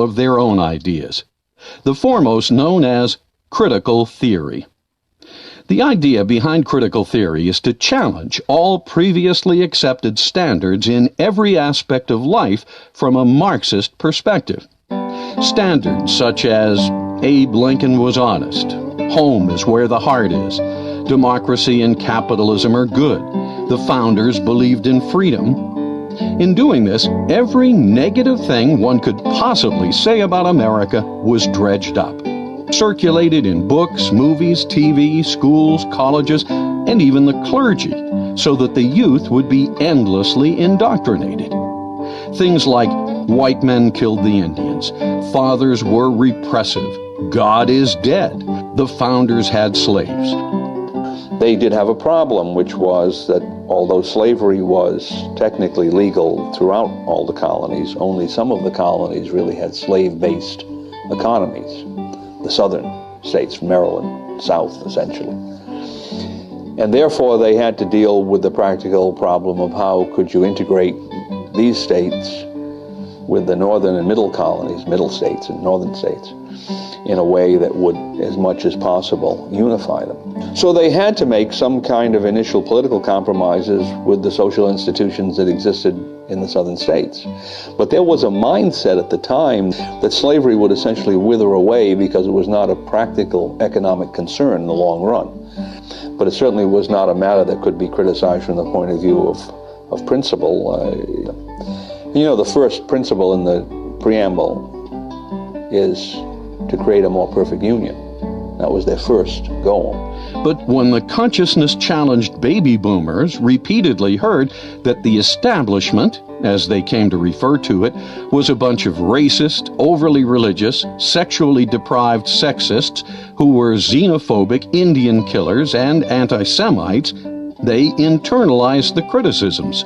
of their own ideas, the foremost known as critical theory. The idea behind critical theory is to challenge all previously accepted standards in every aspect of life from a Marxist perspective. Standards such as Abe Lincoln was honest, home is where the heart is, democracy and capitalism are good, the founders believed in freedom. In doing this, every negative thing one could possibly say about America was dredged up, circulated in books, movies, TV, schools, colleges, and even the clergy, so that the youth would be endlessly indoctrinated. Things like white men killed the Indians, fathers were repressive, God is dead, the founders had slaves. They did have a problem, which was that although slavery was technically legal throughout all the colonies, only some of the colonies really had slave-based economies. The southern states, Maryland, South, essentially. And therefore they had to deal with the practical problem of how could you integrate these states with the northern and middle colonies, middle states and northern states, in a way that would, as much as possible, unify them. So they had to make some kind of initial political compromises with the social institutions that existed in the southern states. But there was a mindset at the time that slavery would essentially wither away because it was not a practical economic concern in the long run. But it certainly was not a matter that could be criticized from the point of view of principle. You know, the first principle in the preamble is to create a more perfect union. That was their first goal. But when the consciousness-challenged baby boomers repeatedly heard that the establishment, as they came to refer to it, was a bunch of racist, overly religious, sexually deprived sexists who were xenophobic Indian killers and anti-Semites, they internalized the criticisms.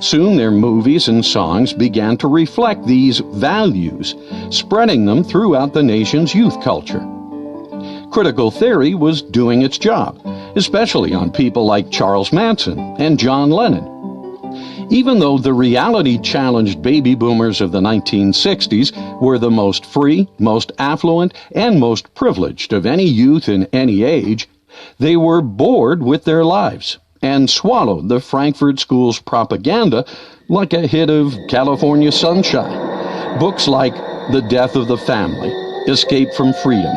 Soon their movies and songs began to reflect these values, spreading them throughout the nation's youth culture. Critical theory was doing its job, especially on people like Charles Manson and John Lennon. Even though the reality-challenged baby boomers of the 1960s were the most free, most affluent, and most privileged of any youth in any age, they were bored with their lives and swallowed the Frankfurt School's propaganda like a hit of California Sunshine. Books like The Death of the Family, Escape from Freedom,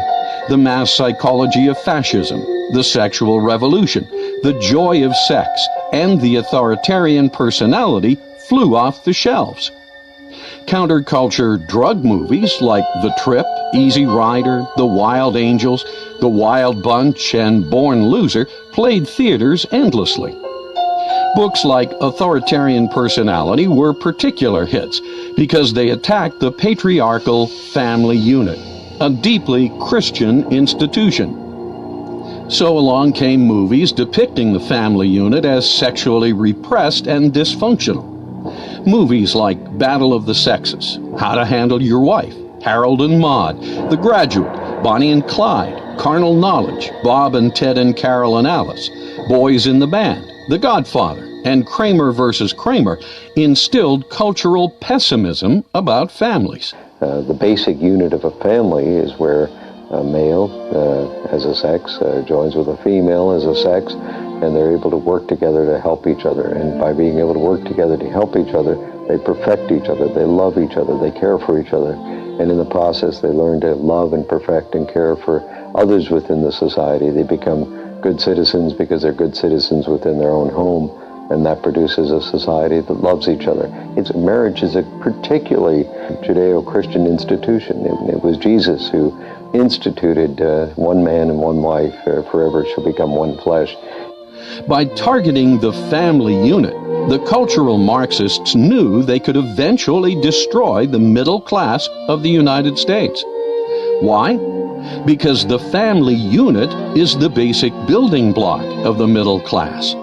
The Mass Psychology of Fascism, The Sexual Revolution, The Joy of Sex, and The Authoritarian Personality flew off the shelves. Counterculture drug movies like The Trip, Easy Rider, The Wild Angels, The Wild Bunch, and Born Loser played theaters endlessly. Books like Authoritarian Personality were particular hits because they attacked the patriarchal family unit, a deeply Christian institution. So along came movies depicting the family unit as sexually repressed and dysfunctional. Movies like Battle of the Sexes, How to Handle Your Wife, Harold and Maude, The Graduate, Bonnie and Clyde, Carnal Knowledge, Bob and Ted and Carol and Alice, Boys in the Band, The Godfather, and Kramer versus Kramer instilled cultural pessimism about families. The basic unit of a family is where a male as a sex joins with a female as a sex, and they're able to work together to help each other. And by being able to work together to help each other, they perfect each other, they love each other, they care for each other. And in the process, they learn to love and perfect and care for others within the society. They become good citizens because they're good citizens within their own home, and that produces a society that loves each other. Marriage is a particularly Judeo-Christian institution. It was Jesus who instituted one man and one wife, forever shall become one flesh. By targeting the family unit, the cultural Marxists knew they could eventually destroy the middle class of the United States. Why? Because the family unit is the basic building block of the middle class.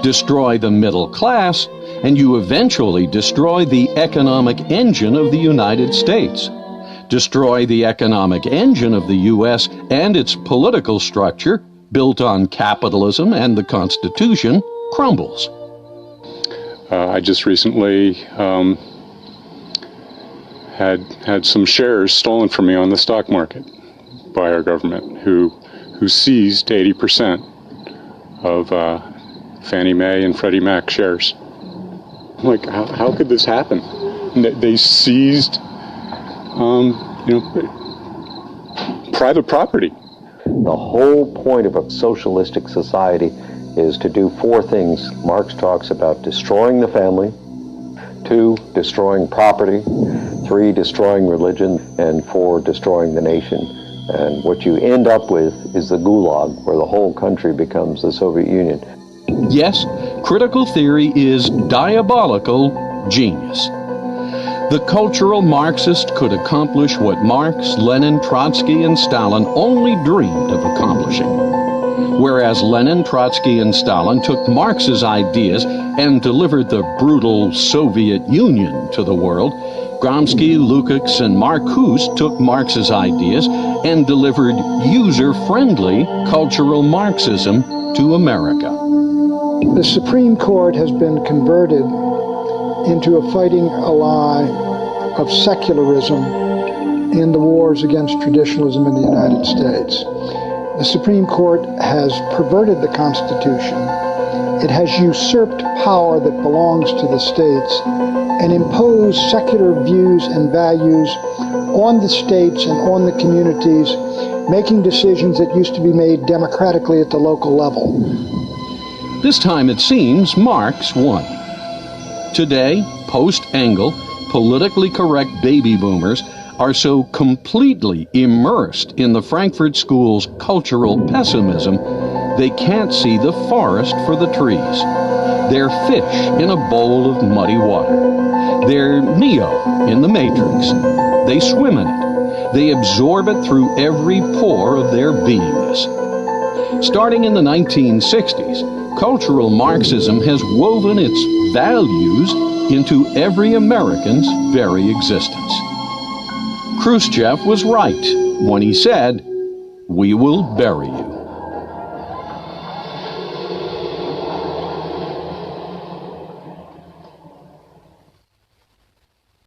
Destroy the middle class, and you eventually destroy the economic engine of the United States. Destroy the economic engine of the U.S. and its political structure, built on capitalism and the Constitution, crumbles. I just recently had some shares stolen from me on the stock market by our government, who seized 80% of Fannie Mae and Freddie Mac shares. I'm like, how could this happen? They seized, private property. The whole point of a socialistic society is to do four things. Marx talks about destroying the family, 2, destroying property, 3, destroying religion, and 4, destroying the nation. And what you end up with is the gulag, where the whole country becomes the Soviet Union. Yes, critical theory is diabolical genius. The cultural Marxist could accomplish what Marx, Lenin, Trotsky, and Stalin only dreamed of accomplishing. Whereas Lenin, Trotsky, and Stalin took Marx's ideas and delivered the brutal Soviet Union to the world, Gramsci, Lukács, and Marcuse took Marx's ideas and delivered user-friendly cultural Marxism to America. The Supreme Court has been converted into a fighting ally of secularism in the wars against traditionalism in the United States. The Supreme Court has perverted the Constitution. It has usurped power that belongs to the states and imposed secular views and values on the states and on the communities, making decisions that used to be made democratically at the local level. This time it seems Marx won. Today, post-Engel, politically correct baby boomers are so completely immersed in the Frankfurt School's cultural pessimism, they can't see the forest for the trees. They're fish in a bowl of muddy water. They're Neo in the Matrix. They swim in it. They absorb it through every pore of their beingness. Starting in the 1960s, cultural Marxism has woven its values into every American's very existence. Khrushchev was right when he said, "We will bury you."